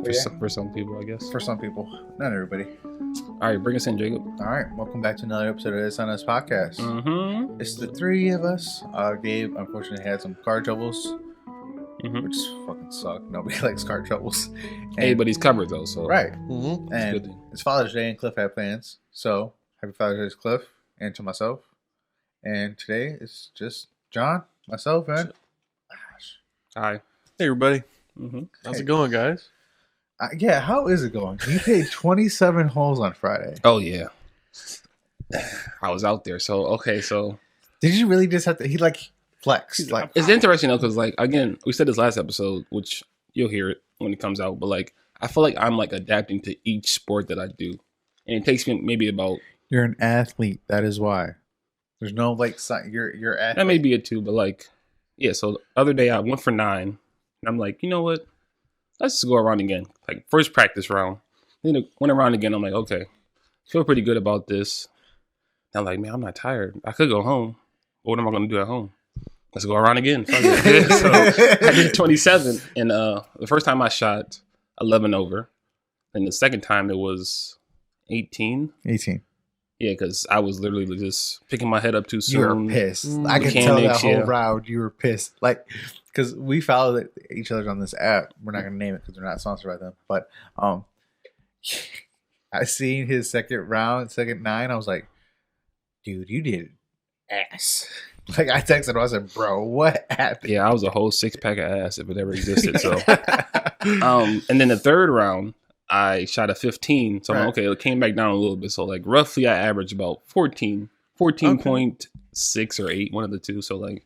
For some people, I guess. For some people, not everybody. All right, bring us in, Jacob. All right, welcome back to another episode of This on Us podcast. Mm-hmm. It's the three of us. Gabe unfortunately had some car troubles, which fucking suck. Nobody likes car troubles. Hey, but he's covered though, so right. Mm-hmm. And it's Father's Day, and Cliff had plans. So happy Father's Day to Cliff and to myself. And today it's just John, myself, and Ash. Hi. Hey, everybody. Mm-hmm. How's it going, guys? Yeah, how is it going? You played 27 holes on Friday. Oh yeah, I was out there. So Did you really just have to? He flexed. it's interesting though, because again, we said this last episode, which you'll hear it when it comes out. But I feel like I'm adapting to each sport that I do, and it takes me maybe about. You're an athlete. That is why. There's no you're athlete. That may be it too, but yeah. So the other day I went for 9, and I'm like, you know what? Let's just go around again. First practice round. Then it went around again. I'm like, okay, feel pretty good about this. And I'm like, man, I'm not tired. I could go home. What am I going to do at home? Let's go around again. Fuck it. So I did 27. And the first time I shot 11 over. And the second time it was 18. 18. Yeah, because I was literally just picking my head up too soon. You were pissed. I can tell that whole yeah. round you were pissed. Because we follow each other on this app. We're not going to name it because we're not sponsored by them. But I seen his second 9. I was like, dude, you did ass. I texted him. I said, bro, what happened? Yeah, I was a whole 6-pack of ass if it ever existed. So, and then the third round, I shot a 15. So, okay, it came back down a little bit. So, roughly I averaged about 14.6 or 8, one of the two. So,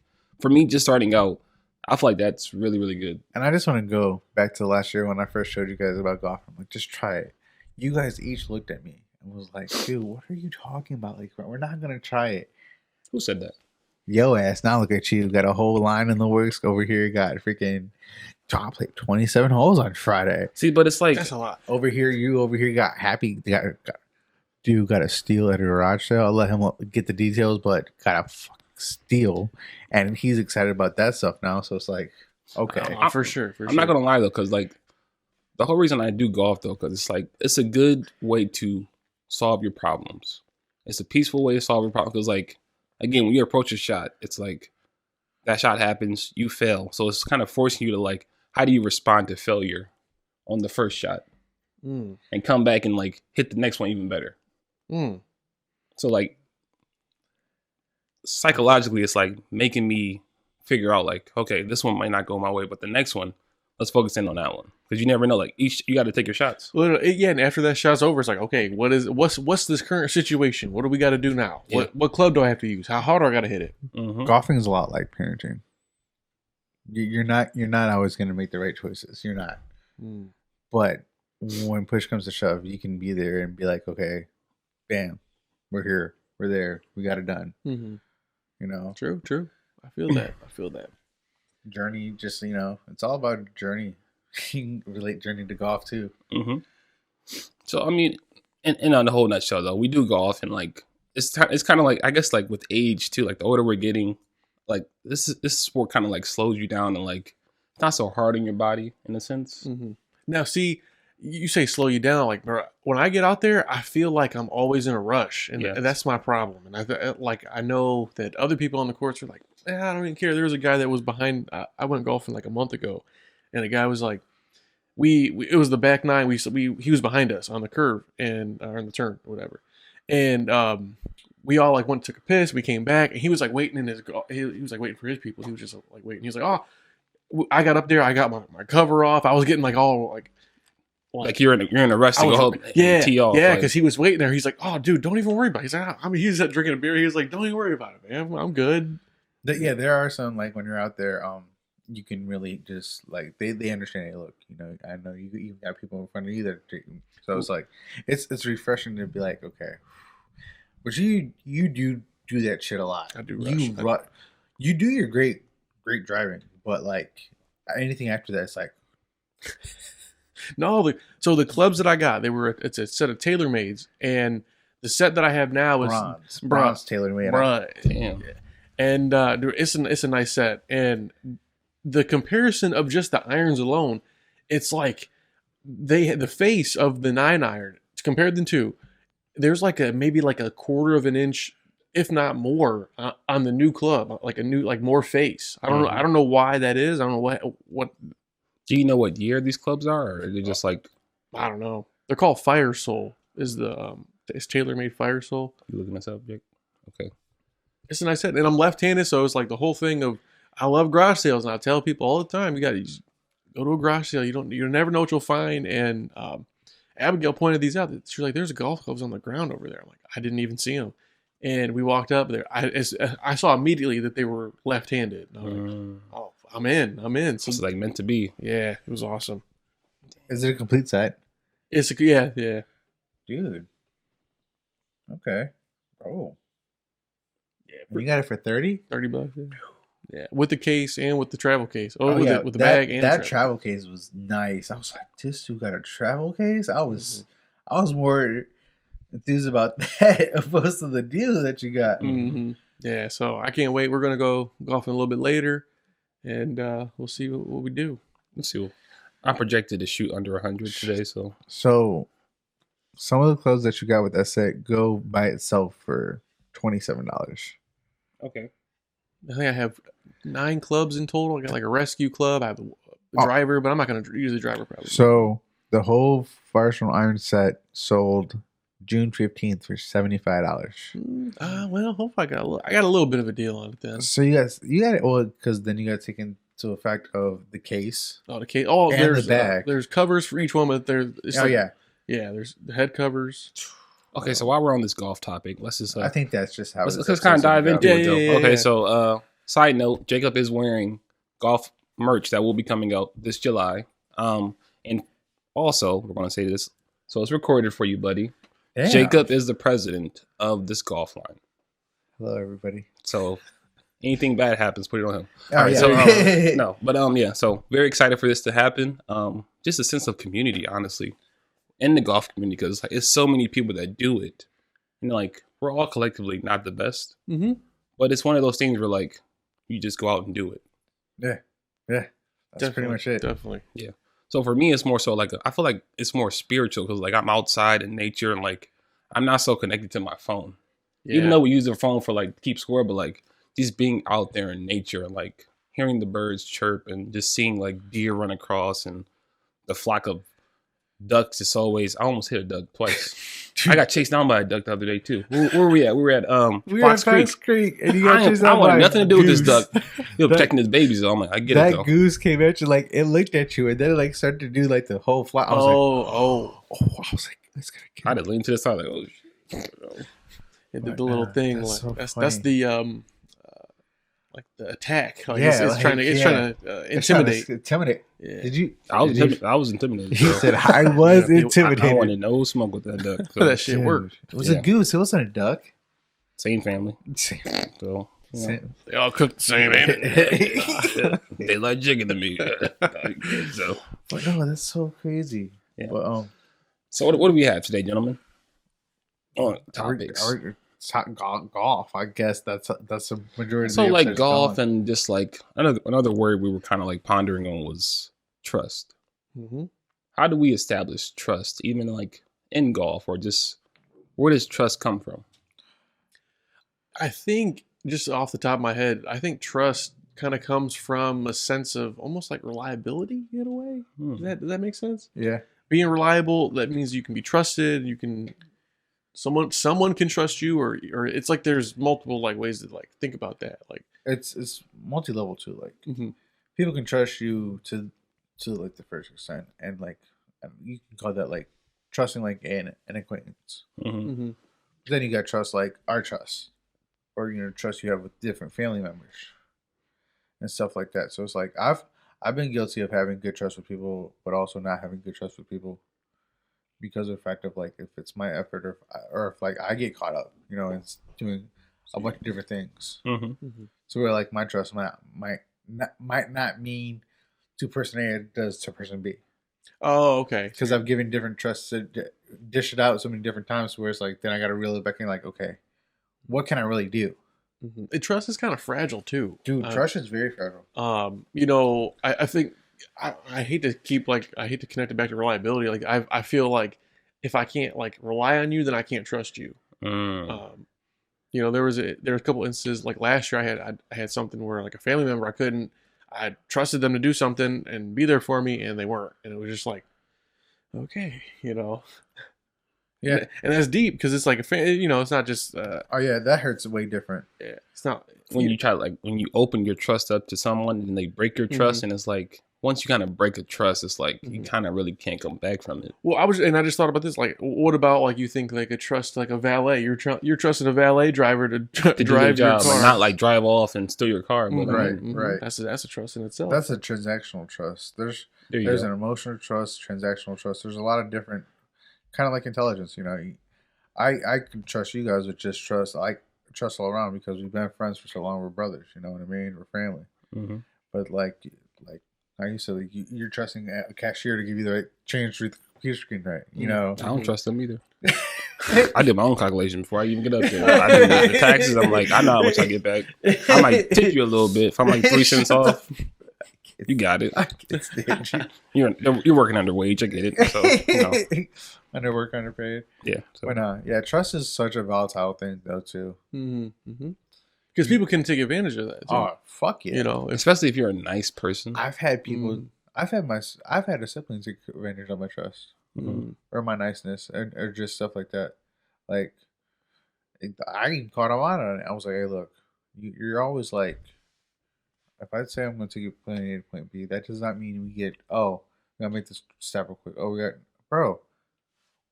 for me, just starting out, I feel like that's really, really good. And I just want to go back to last year when I first showed you guys about golf. I'm like, just try it. You guys each looked at me and was like, dude, what are you talking about? We're not going to try it. Who said that? Yo ass, now look at you. Got a whole line in the works over here. Got freaking John played 27 holes on Friday. See, but it's that's a lot. Over here got happy. Got a steal at a garage sale. I'll let him get the details, but got a steal. And he's excited about that stuff now. So it's like, okay. For sure. I'm not going to lie, though, because the whole reason I do golf, though, because it's a good way to solve your problems. It's a peaceful way to solve your problem. Because, again, when you approach a shot, it's that shot happens, you fail. So it's kind of forcing you to how do you respond to failure on the first shot and come back and hit the next one even better. So psychologically, it's making me figure out okay, this one might not go my way, but the next one, let's focus in on that one because you never know. You got to take your shots. Well, yeah, and after that shot's over, it's okay, what's this current situation? What do we got to do now? Yeah. What club do I have to use? How hard do I got to hit it? Mm-hmm. Golfing is a lot like parenting. You're not always going to make the right choices. You're not. But when push comes to shove, you can be there and be like, okay, bam, we're here, we're there, we got it done. Mm-hmm. True. I feel that. Journey, just it's all about journey. You can relate journey to golf too. Mm-hmm. So I mean, and on the whole nutshell though, we do golf and it's kind of I guess with age too. The older we're getting, this sport kind of slows you down and it's not so hard on your body in a sense. Mm-hmm. Now, see, you say slow you down. Bro, when I get out there, I feel like I'm always in a rush, and that's my problem. And I know that other people on the course are I don't even care. There was a guy that was behind. I went golfing a month ago, and the guy was it was the back 9. He was behind us on the curve and or on the turn or whatever, and we all went and took a piss. We came back, and he was waiting in his. He was waiting for his people. He was just waiting. He was oh, I got up there. I got my cover off. I was getting all you're in a rush to go home. Yeah, tee off, yeah. Because he was waiting there. He's oh, dude, don't even worry about it. He's drinking a beer. He was don't even worry about it, man. I'm good. Yeah, there are some when you're out there, you can really just they understand. Hey, look, I know you got people in front of you that, so it's it's refreshing to be okay, but you do that shit a lot. I do rush. You do your great driving, but anything after that, it's no. So the clubs that I got, it's a set of TaylorMades, and the set that I have now is bronze TaylorMade. Right. Damn. And it's a nice set, and the comparison of just the irons alone, it's the face of the 9-iron compared to 2. There's like maybe like a quarter of an inch, if not more, on the new club, like more face. I don't know. I don't know why that is. I don't know what. Do you know what year these clubs are, or are they just like? I don't know. They're called Fire Soul. Is the it's TaylorMade Fire Soul? You looking this up, Jake? Okay. It's a nice set, and I'm left-handed, so it's like the whole thing of I love garage sales, and I tell people all the time, you got to go to a garage sale. You never know what you'll find, and Abigail pointed these out. She's like, "There's golf clubs on the ground over there." I'm like, I didn't even see them, and we walked up there. I saw immediately that they were left-handed. And I was like, oh, I'm in. So it's like meant to be. Yeah, it was awesome. Is it a complete set? It's yeah. Dude. Okay. Oh. Yeah. And you got it for $30? $30. Yeah. Yeah, with the case and with the travel case. With the that, bag and that travel case was nice. I was like, this dude got a travel case? I was more enthused about that opposed to the deal that you got. Mm-hmm. Yeah, so I can't wait. We're gonna go golfing a little bit later, and we'll see what we do. Let's see. I projected to shoot under 100 today, so some of the clubs that you got with that set go by itself for $27. Okay. I think I have 9 clubs in total. I got like a rescue club. I have the driver, but I'm not going to use the driver probably. So the whole Firestone Iron set sold June 15th for $75. Well, hopefully I got a little bit of a deal on it then. So you got it. Well, because then you got to take into effect of the case. Oh, the case. Oh, and there's the bag. There's covers for each one, but yeah. There's the head covers. Okay, so while we're on this golf topic, let's just. I think that's just how. Let's kind of dive into it, though. Yeah. Okay, so side note: Jacob is wearing golf merch that will be coming out this July. And also we're going to say this, so it's recorded for you, buddy. Damn. Jacob is the president of this golf line. Hello, everybody. So anything bad happens, put it on him. All right. So no, but yeah. So very excited for this to happen. Just a sense of community, honestly, in the golf community, because it's so many people that do it. And like we're all collectively not the best, but it's one of those things where like you just go out and do it. Yeah. That's pretty much it. Definitely. Yeah. So for me, it's more so like I feel like it's more spiritual because like I'm outside in nature and like I'm not so connected to my phone. Yeah. Even though we use the phone for like keep score, but like just being out there in nature and like hearing the birds chirp and just seeing like deer run across and the flock of ducks is always. I almost hit a duck twice. I got chased down by a duck the other day too. Where were we at? We were at Fox Creek. And you got chased down by I wanted nothing to do with this duck. He was protecting his babies. So I'm like, I get it though. That goose came at you like it looked at you and then it like started to do like the whole flock. I was I was like, let's get it. I just leaned to the side like, oh shit. It did the little thing. That's, like, so that's the like the attack. Like yeah, it's trying to intimidate. Intimidate. Yeah. Did you? I was intimidated. He said I was intimidated. I wanted no smoke with that duck. So. That shit worked. It was a goose. It wasn't a duck. Same family. So they all cook the same animal. They like chicken to me. So, but no, that's so crazy. Yeah. But, so what do we have today, gentlemen? Topics. Golf. I guess that's a majority. So like golf and just like another word we were kind of like pondering on was trust. How do we establish trust, even like in golf, or just where does trust come from? I think just off the top of my head, I think trust kind of comes from a sense of almost like reliability in a way. Does that make sense? Yeah. Being reliable, that means you can be trusted. You can someone can trust you, or it's like there's multiple like ways to like think about that. Like it's multi-level too. Like people can trust you to like the first extent, and like you can call that like trusting like an acquaintance. Then you got trust like our trust, or trust you have with different family members and stuff like that. So it's like I've been guilty of having good trust with people, but also not having good trust with people because of the fact of like if it's my effort or if like I get caught up, and doing a bunch of different things. So where like my trust might not mean to person A it does to person B. Oh, okay. Because I've given different trusts to dish it out so many different times where it's like then I got to reel it back in like, okay, what can I really do? Trust is kind of fragile too. Dude, trust is very fragile. I think I hate to connect it back to reliability. Like I feel like if I can't like rely on you, then I can't trust you. You know, there was a couple instances like last year I had something where like a family member I trusted them to do something and be there for me, and they weren't, and it was just like, okay, you know. Yeah, and that's deep because it's like you know, it's not just. Oh yeah, that hurts way different. Yeah, it's not when you try like when you open your trust up to someone and they break your trust, and it's like once you kind of break a trust, it's like you kind of really can't come back from it. Well, I just thought about this. Like, what about like you think like a trust like a valet? You're trusting a valet driver to drive your car, not like drive off and steal your car. But Right. That's a trust in itself. That's a transactional trust. There's an emotional trust, transactional trust. There's a lot of different kind of like intelligence. You know, I can trust you guys with just trust. I trust all around because we've been friends for so long. We're brothers. You know what I mean? We're family. But like you said, like you're trusting a cashier to give you the right change through the computer screen, right? You know, I don't trust them either. I did my own calculation before I even get up there. I did the taxes. I'm like, I know how much I get back. I might tip you a little bit. If I'm like 3 cents off, you got it. You're working under wage. I get it. So, you know. Underwork, underpaid. Yeah. So. But trust is such a volatile thing though too. Because people can take advantage of that too. Oh fuck yeah! You know, especially if you're a nice person. I've had people. I've had a sibling take advantage of my trust or my niceness or just stuff like that. Like I caught him out on it. I was like, hey, look, you're always like, if I say I'm going to take you point A to point B, that does not mean we get. Oh, we gotta make this step real quick. Oh, we got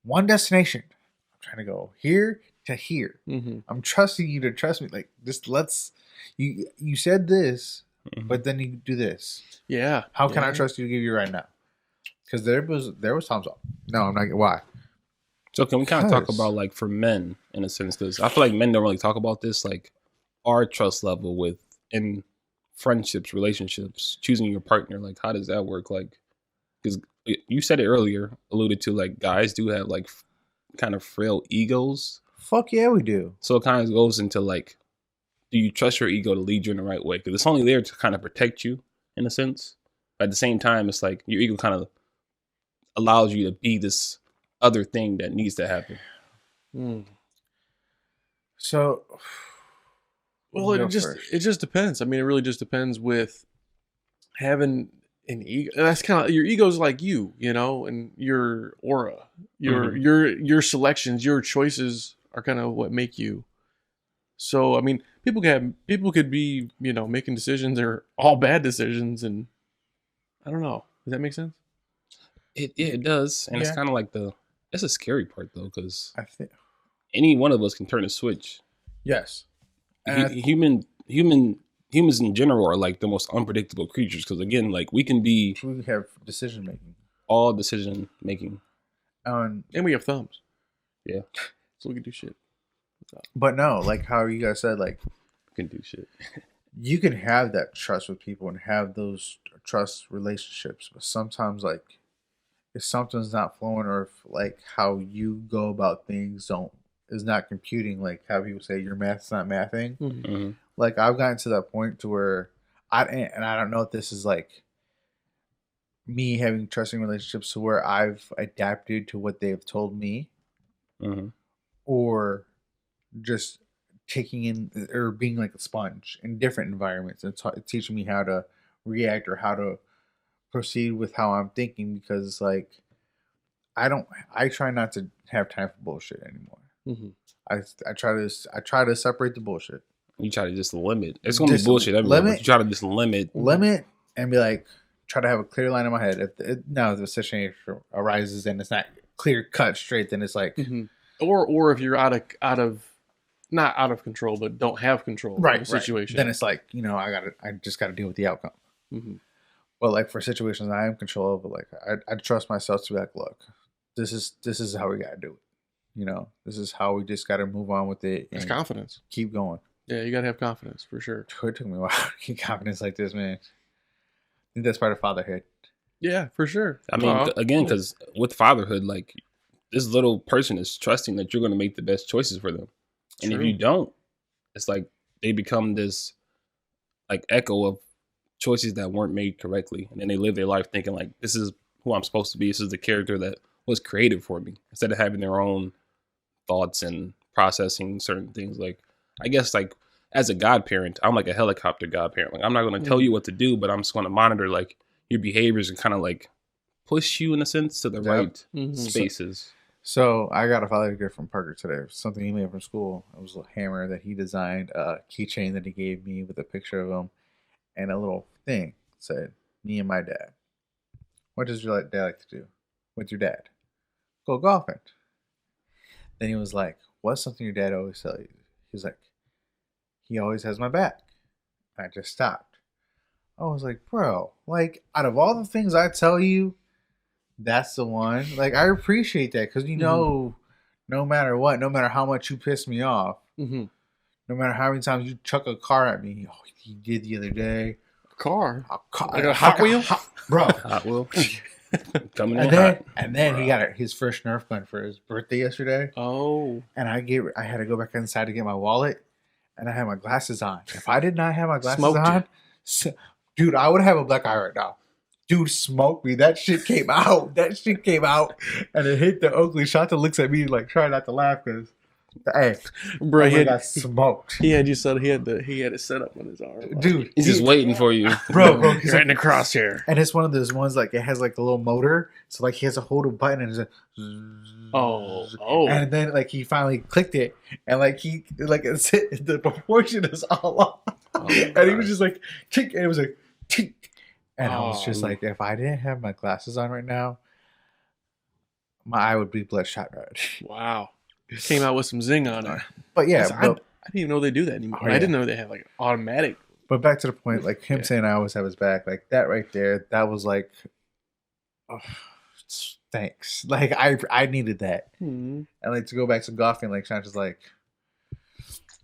one destination. I'm trying to go here to here. I'm trusting you to trust me. Like this, you said this, but then you do this. Yeah. How can I trust you to give you right now? Because there was times. No, I'm not. Why? So can we kind of talk about like for men in a sense? Because I feel like men don't really talk about this, like our trust level in friendships, relationships, choosing your partner. Like how does that work? Like because you said it earlier, alluded to like guys do have like kind of frail egos. Fuck yeah, we do. So it kind of goes into like, do you trust your ego to lead you in the right way? Because it's only there to kind of protect you in a sense. But at the same time, it's like your ego kind of allows you to be this other thing that needs to happen. So, well, it just depends. I mean, it really just depends with having an ego. That's kind of your ego's like you know, and your aura, your selections, your choices are kind of what make you. So, I mean, people could be, you know, making decisions or all bad decisions, and I don't know. Does that make sense? It does, and it's kind of like that's a scary part though, because I think any one of us can turn a switch. Yes, humans in general are like the most unpredictable creatures because again, like we have decision making, all decision making, and we have thumbs. Yeah, so we can do shit. But no, like how you guys said, like we can do shit. You can have that trust with people and have those trust relationships, but sometimes like if something's not flowing or if like how you go about things is not computing, like how people say your math's not mathing. Like I've gotten to that point to where I don't know if this is like me having trusting relationships to where I've adapted to what they've told me, or just taking in or being like a sponge in different environments and teaching me how to react or how to proceed with how I'm thinking, because like I try not to have time for bullshit anymore. I try to separate the bullshit. You try to just limit. It's gonna be bullshit everywhere. But you try to just limit and be like, try to have a clear line in my head. If the situation arises and it's not clear cut straight, then it's like, or if you're out of not out of control, but don't have control of the situation. Then it's like, you know, I just gotta deal with the outcome. But like for situations I am control of, like I trust myself to be like, look, this is how we gotta do it. You know, this is how we just gotta move on with it. It's confidence. Keep going. Yeah, you gotta have confidence for sure. It took me a while to keep confidence like this, man. I think that's part of fatherhood. Yeah, for sure. I mean, again, because with fatherhood, like this little person is trusting that you're going to make the best choices for them. And if you don't, it's like they become this like echo of choices that weren't made correctly, and then they live their life thinking like, this is who I'm supposed to be. This is the character that was created for me, instead of having their own thoughts and processing certain things. Like, I guess like as a godparent, I'm like a helicopter godparent. Like, I'm not going to tell you what to do, but I'm just going to monitor like your behaviors and kind of like push you in a sense to the right spaces. So I got a father gift from Parker today. Something he made from school. It was a hammer that he designed, a keychain that he gave me with a picture of him, and a little thing said, "Me and my dad." What does your dad like to do with your dad? Go golfing. Then he was like, "What's something your dad always tells you?" He was like, "He always has my back." I just stopped. I was like, bro, like out of all the things I tell you, that's the one. Like, I appreciate that because no matter what, no matter how much you piss me off, no matter how many times you chuck a car at me, you did the other day. A car, like a Hot Wheel, bro. Hot Wheel. Coming and in then, hot. and then he got his first Nerf gun for his birthday yesterday. Oh, and I had to go back inside to get my wallet, and I had my glasses on. If I did not have my glasses on, dude, I would have a black eye right now. Dude smoked me. That shit came out. And it hit the Oakley. Shanta looks at me like trying not to laugh because, hey, bro, he got smoked. He had you set. He had it set up on his arm. Like, dude, he's just waiting for you, bro. He's right in the crosshair. And it's one of those ones like it has like a little motor, so like he has to hold a button and it's like, oh, and then like he finally clicked it, and like it's the proportion is all off, and he was just like, tick, and it was like, tick. And I was just like, if I didn't have my glasses on right now, my eye would be bloodshot red. Wow. Came out with some zing on it. But yeah, I didn't even know they do that anymore. I didn't know they had like automatic. But back to the point, like him saying I always have his back, like that right there, that was like, oh, thanks. Like I needed that. And like to go back to golfing, like Shanta's like,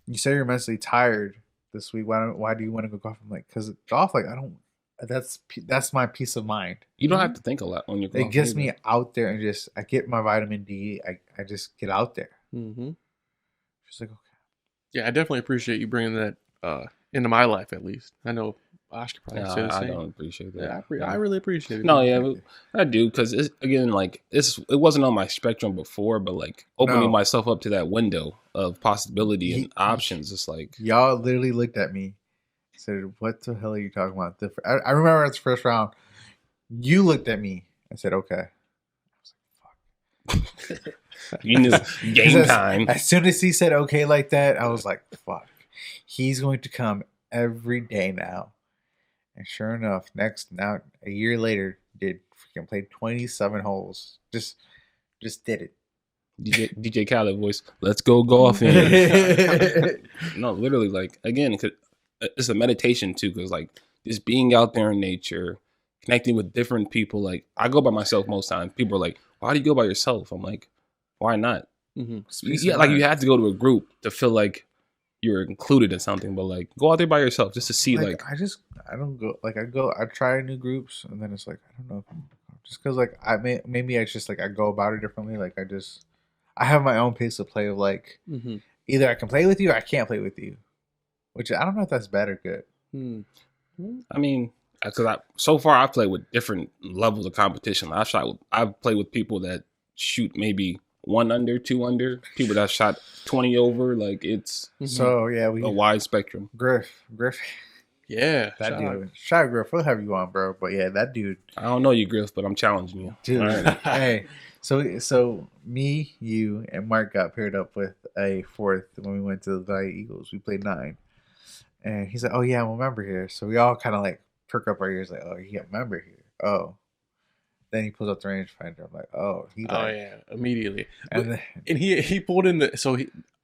you say you're mentally tired this week. Why do you want to go golf? I'm like, because golf, like I don't. That's my peace of mind. You don't have to think a lot on your golf. It gets me out there and just I get my vitamin D. I just get out there. She's like, okay. Yeah, I definitely appreciate you bringing that into my life at least. I know Osh could probably say the same. I don't appreciate that. Yeah, I really appreciate it. No, yeah, I do because again, like it wasn't on my spectrum before, but like opening myself up to that window of possibility and options. It's like y'all literally looked at me. Said, what the hell are you talking about? I remember at the first round, you looked at me and said, okay. I was like, fuck. You knew game time. As soon as he said okay like that, I was like, fuck. He's going to come every day now. And sure enough, now a year later, did freaking play 27 holes. Just did it. DJ Khaled voice, let's go golfing. No, literally, like, again, it's a meditation too, because like just being out there in nature, connecting with different people. Like I go by myself most times. People are like, "Why do you go by yourself?" I'm like, "Why not?" Yeah, like you have to go to a group to feel like you're included in something, but like go out there by yourself just to see. Like I don't go. Like I try new groups, and then it's like I don't know. Just because like maybe I just like I go about it differently. Like I have my own pace of play of like either I can play with you or I can't play with you. Which I don't know if that's bad or good. I mean, because so far I've played with different levels of competition. I've played with people that shoot maybe 1 under, 2 under, people that shot 20 over. Like it's so yeah, a wide spectrum. Griff, yeah, that dude. Shout out Griff, we'll have you on, bro. But yeah, that dude. I don't know you, Griff, but I'm challenging you, dude. Right. Hey, so me, you, and Mark got paired up with a fourth when we went to the Valley Eagles. We played 9. And he's like, oh, yeah, I'm a member here. So we all kind of like perk up our ears like, oh, you're a member here. Oh. Then he pulls up the rangefinder. I'm like, oh. Yeah, immediately. And he pulled in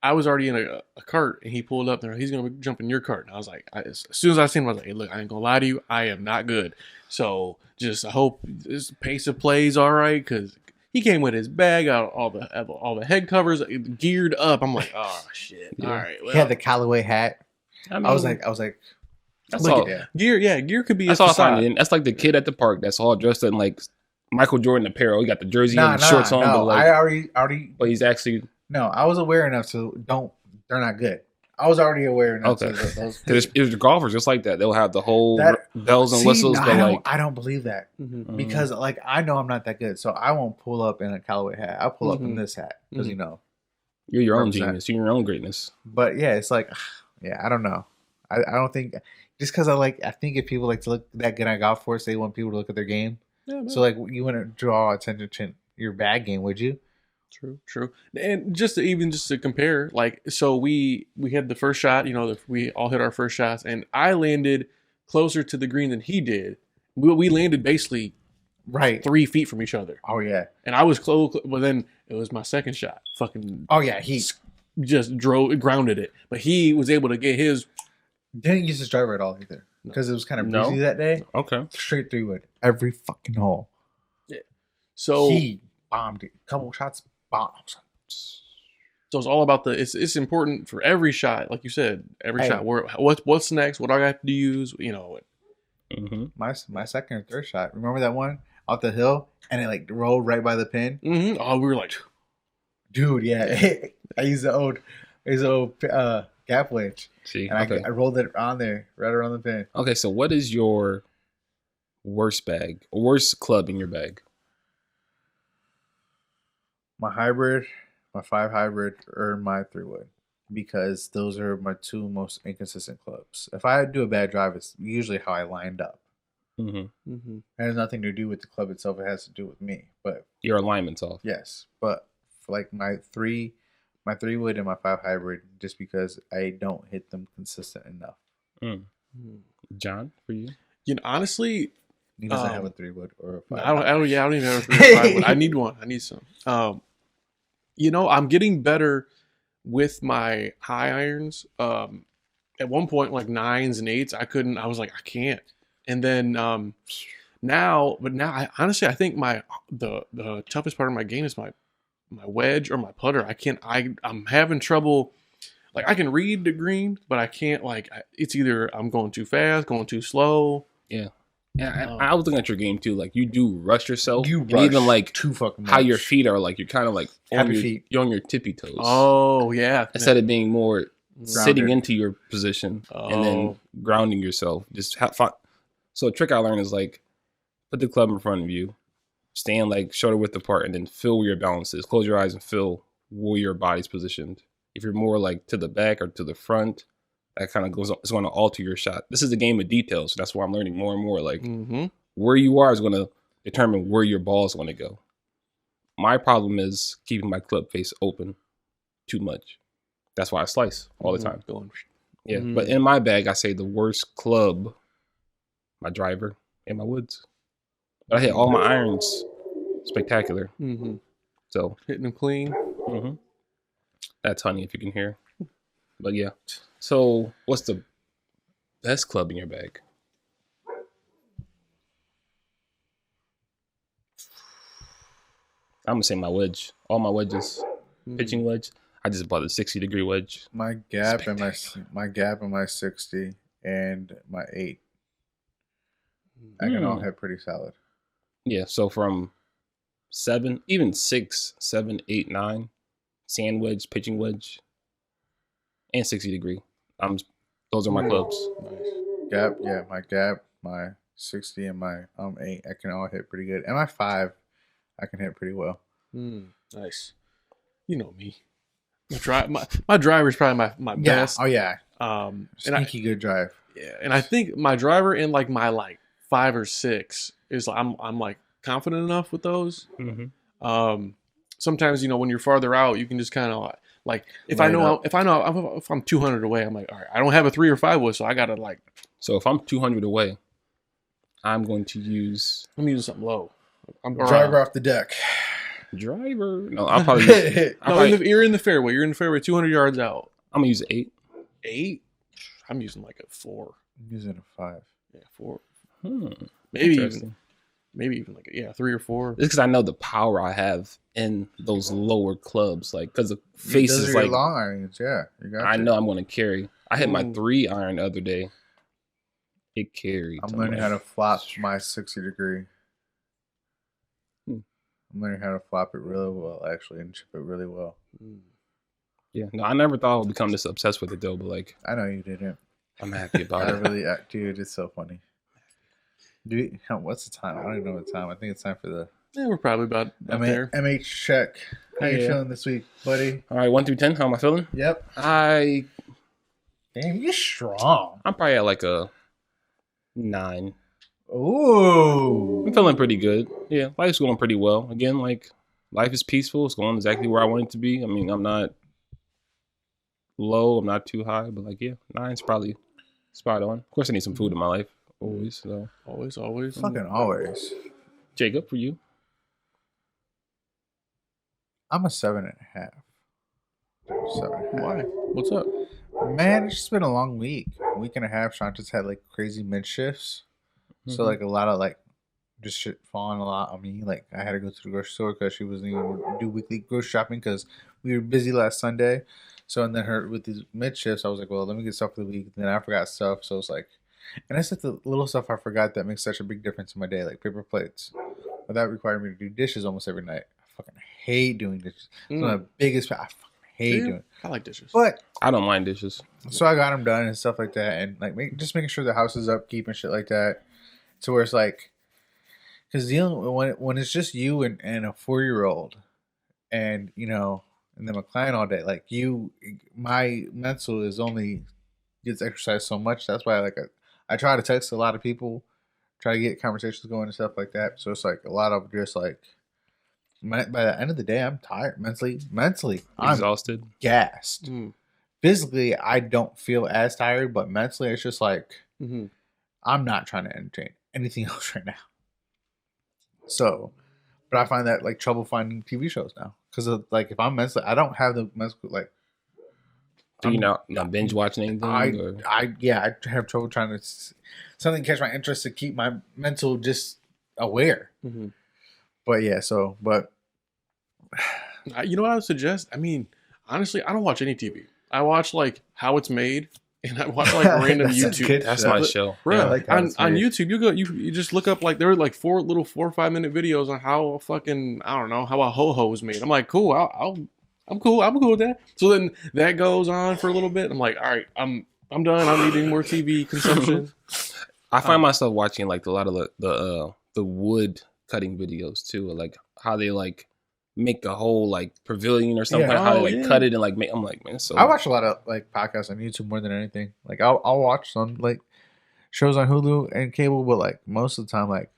I was already in a cart, and he pulled up there. He's going to jump in your cart. And I was like, as soon as I seen him, I was like, hey, look, I ain't going to lie to you. I am not good. So I hope this pace of play is all right, because he came with his bag, out all the head covers, geared up. I'm like, oh, shit. Yeah. All right. Well. He had the Callaway hat. I was like, that's all. Gear could be. That's all fine. That's like the kid at the park that's all dressed in like Michael Jordan apparel. He got the jersey and the shorts on. No, but like, I already. But he's actually. No, I was aware enough to they're not good. I was already aware. Okay. Because if the golfers just like that, they'll have the whole bells and whistles. No, I don't believe that because like I know I'm not that good, so I won't pull up in a Callaway hat. I'll pull up in this hat because you're your own genius. You're your own greatness. But yeah, it's like I don't know. I don't think just because I think if people like to look that good at golf course, they want people to look at their game. Yeah, so like you wouldn't draw attention to your bad game, would you? True. And just to compare, like, so we had the first shot, we all hit our first shots, and I landed closer to the green than he did. We landed basically 3 feet from each other. Oh yeah. And I was close, but then it was my second shot. Fucking. Oh yeah, he just grounded it, but he was able to get his. Didn't use his driver at all either because it was kind of breezy that day. Okay. Straight 3-wood every fucking hole. Yeah. So he bombed it. Couple shots. Bombs. So it's all about it's important for every shot, like you said, shot. What's next? What do I have to use? My second or third shot. Remember that one off the hill and it like rolled right by the pin? Mm-hmm. Oh, we were like, dude, yeah. I used the old gap wedge. See, and I rolled it on there right around the pin. Okay, so what is your worst club in your bag? My hybrid, my 5 hybrid, or my 3-wood, because those are my 2 most inconsistent clubs. If I do a bad drive, it's usually how I lined up. It has nothing to do with the club itself. It has to do with me. But your alignment's off. Yes, but for like my 3-wood and my 5 hybrid, just because I don't hit them consistent enough. John, for you? Honestly. He doesn't have a 3-wood or a 5. I don't even have a 3 or 5 wood. I need one. I need some. I'm getting better with my high irons. At one point, like 9s and 8s, I was like, I can't. And then now I think the toughest part of my game is my wedge or my putter. I'm having trouble. Like I can read the green, but I can't. Like it's either I'm going too fast, going too slow. Yeah. Yeah, I was looking at your game too. Like you do rush yourself. You rush even like too fucking much. How your feet are like you're kind of like you're on your tippy toes. Oh yeah. Instead of being more sitting into your position and then grounding yourself. Just have fun. So a trick I learned is like put the club in front of you, stand like shoulder width apart, and then feel where your balance is. Close your eyes and feel where your body's positioned. If you're more like to the back or to the front, that kind of it's going to alter your shot. This is a game of details. So that's why I'm learning more and more. Like where you are is going to determine where your ball is going to go. My problem is keeping my club face open too much. That's why I slice all the time. Yeah. But in my bag, I say the worst club, my driver and my woods. But I hit all my irons spectacular. So hitting them clean. That's honey if you can hear. But yeah. So, what's the best club in your bag? I'm gonna say my wedge. All my wedges, pitching wedge. I just bought a 60-degree wedge. My gap and my 60 and my 8. I can all hit pretty solid. Yeah. So from 7, even 6, 7, 8, 9, sand wedge, pitching wedge, and 60-degree. Those are my clubs. Nice. My gap, my 60 and my 8, I can all hit pretty good. And my 5, I can hit pretty well. Nice. You know me. My driver is probably my best. Oh yeah. Sneaky good drive. Yeah, and I think my driver in like my 5 or 6 is I'm like confident enough with those. Sometimes when you're farther out, you can just kind of like if I'm 200 away, I'm like, all right, I don't have a 3 or 5 wood, so I gotta like. So if I'm 200 away, I'm using something low. Driver off the deck. Driver? No, I'll probably use. You're in the fairway. You're in the fairway, 200 yards out. I'm gonna use 8. 8? I'm using like a 4. I'm using a 5. Yeah, 4. Maybe even like 3 or 4. It's because I know the power I have in those lower clubs, like because the face those is are like long irons. Yeah, I know I'm going to carry. I hit my 3 iron the other day. It carried. I'm learning how to flop my 60-degree. I'm learning how to flop it really well, actually, and chip it really well. Yeah, no, I never thought I would become this obsessed with it though, but like, I know you didn't. I'm happy about I it. really, dude, it's so funny. What's the time? I don't even know what time. I think it's time for the Yeah, we're probably about there. MH check. How you feeling this week, buddy? All right, 1 through 10. How am I feeling? Yep. Damn, you're strong. I'm probably at like a 9. Ooh. I'm feeling pretty good. Yeah, life's going pretty well. Again, like life is peaceful. It's going exactly where I want it to be. I mean, I'm not low. I'm not too high, but like, yeah, 9's probably spot on. Of course, I need some food in my life. Always. So Always. Fucking always. Jacob, for you? I'm a 7.5. 7.5. Why? What's up? Man, it's just been a long week and a half. Sean just had like crazy mid shifts, so like a lot of like just shit falling a lot on me. Like I had to go to the grocery store because she wasn't even do weekly grocery shopping because we were busy last Sunday. So and then her with these mid shifts, I was like, well, let me get stuff for the week. And then I forgot stuff, so it's like, and it's like the little stuff I forgot that makes such a big difference in my day, like paper plates. But that required me to do dishes almost every night. I fucking hate doing dishes. It's one of the biggest. I fucking hate doing. I like dishes, but I don't mind dishes. So I got them done and stuff like that, and like just making sure the house is upkeep and shit like that, to where it's like, because dealing when it's just you and a 4-year-old, and you know, and then my client all day, like my mental is only gets exercised so much. That's why I try to text a lot of people, try to get conversations going and stuff like that. So it's like a lot of just like. By the end of the day, I'm tired mentally. I'm exhausted, gassed. Physically, I don't feel as tired, but mentally, it's just like I'm not trying to entertain anything else right now. So, but I find that like trouble finding TV shows now because like if I'm mentally, I don't have the mental like. Do you not binge watching anything? I have trouble trying to something catch my interest to keep my mental just aware. But yeah, but you know what I would suggest? I mean, honestly, I don't watch any TV. I watch like how it's made, and I watch like random YouTube. That's my show. Bro, yeah, like on YouTube, you just look up like there are like 4 or 5 minute videos on how a fucking how a ho-ho was made. I'm like, cool. I'm cool. I'm cool with that. So then that goes on for a little bit. I'm like, all right, I'm done. I'm needing more TV consumption. I find myself watching like a lot of the wood cutting videos too, like how they like make a whole like pavilion or something, how they like cut it and like make. I'm like, man, so I watch a lot of like podcasts on YouTube more than anything. Like I'll watch some like shows on Hulu and cable, but like most of the time, like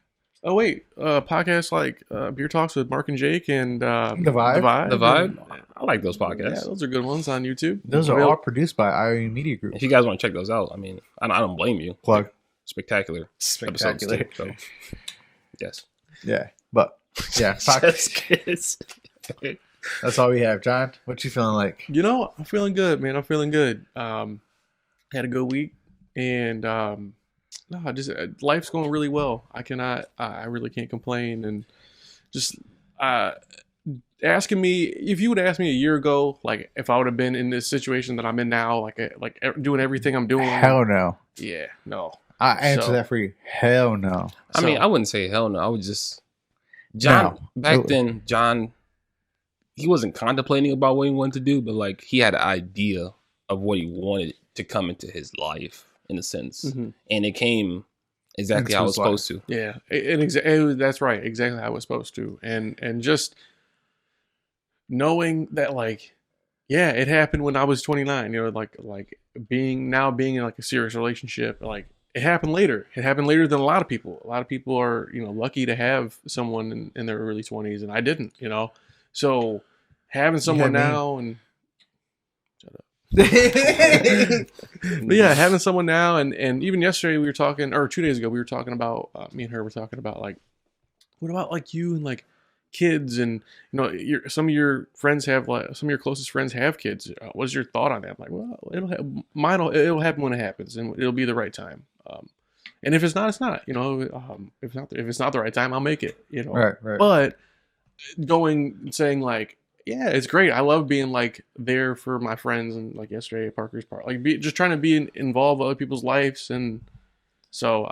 podcasts like Beer Talks with Mark and Jake and The Vibe. The Vibe. I like those podcasts. Yeah, those are good ones on YouTube. Those are all produced by IOU Media Group. If you guys want to check those out, I mean, I don't blame you. Plug. Spectacular. Episodes too, so. Yes. Yeah, but yeah, that's all we have. John, what you feeling like? You know, I'm feeling good, man. I'm feeling good. Had a good week, and just life's going really well. I really can't complain, and just asking me if you would ask me a year ago, like if I would have been in this situation that I'm in now, like doing everything I'm doing. Hell no. Yeah, no. I answer that for you. Hell no. I mean, I wouldn't say hell no. I would just back then, John, he wasn't contemplating about what he wanted to do, but like he had an idea of what he wanted to come into his life in a sense, and it came exactly how it was supposed to. Yeah, that's right, exactly how it was supposed to, and just knowing that like. Yeah, it happened when I was 29. You know, like being in like a serious relationship, like. It happened later. It happened later than a lot of people. A lot of people are, lucky to have someone in their early 20s, and I didn't, So having someone now and shut up. But yeah, having someone now and even yesterday we were talking, or 2 days ago we were talking about me and her were talking about like, what about like you and like kids and some of your friends have like some of your closest friends have kids. What's your thought on that? I'm like, well, it'll happen when it happens, and it'll be the right time. And if it's not, it's not. If it's not the right time, I'll make it. Right. But saying like, yeah, it's great. I love being like there for my friends, and like yesterday at Parker's Park, like just trying to be involved with other people's lives, and so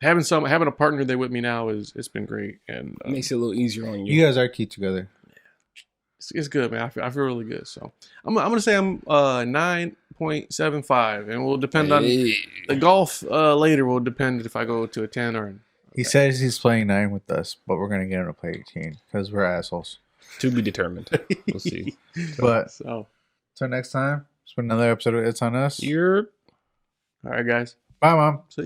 having a partner there with me now it's been great, and it makes it a little easier on you. You guys are cute together. it's good, man. I feel really good. So I'm gonna say I'm 9.75, and will depend on the golf later. Will depend if I go to a 10 or. He says he's playing 9 with us, but we're gonna get him to play 18 because we're assholes. To be determined. We'll see. But so next time, it's been another episode of It's on Us. All right, guys. Bye, Mom. See you.